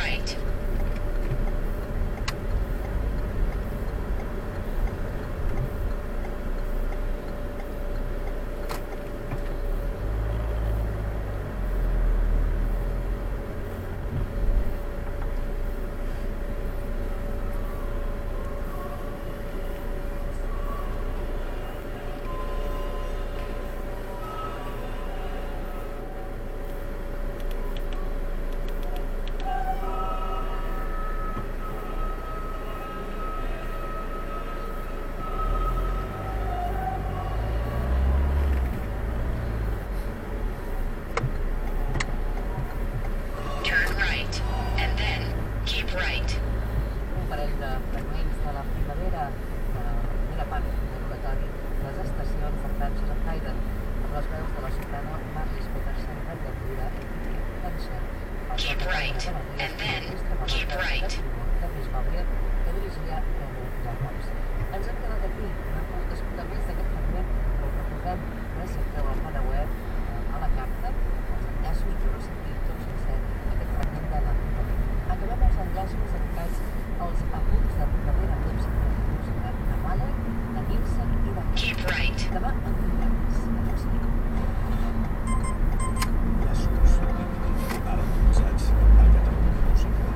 right. Keep right, and then keep right. Ens hem quedat aquí, no hem pogut escoltar més d'aquest fragment, però recordem que si entreu al Mare Web, a la carta, els enllaços, jo no he sentit tot sencer aquest fragment de la ruta. Acabem els enllaços dedicats als apunts de ruta vera amb l'Epsilon, de Mahler, de Nielsen i de... Keep right. Demà en tindrem més. Ens ho Enllaços. Ara començats a Catalunya Música.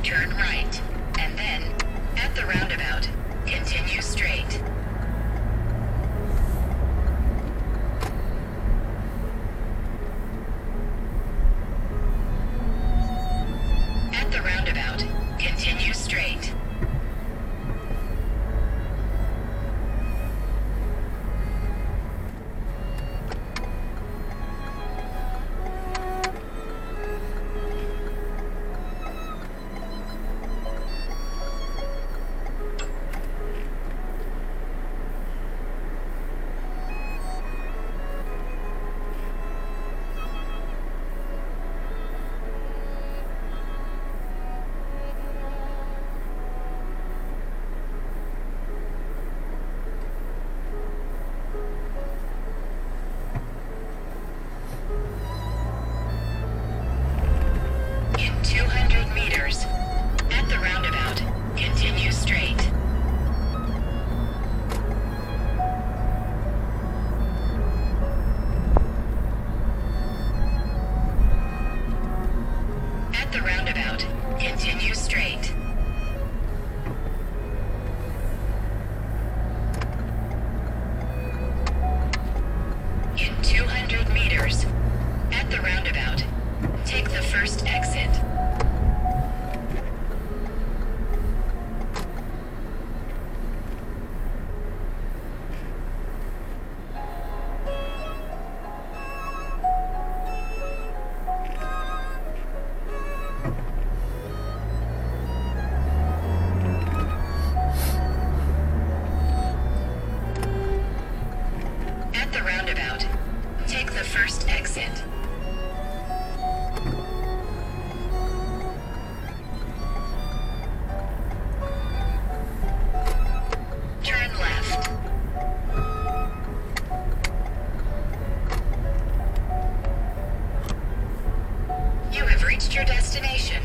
Turn right, and then, at the roundabout, continue straight. At the roundabout, continue straight. In 200 meters, at the roundabout, continue straight. At the roundabout, continue straight. In 200 meters, at the roundabout, take the first exit. At the roundabout, take the first exit. Turn left. You have reached your destination.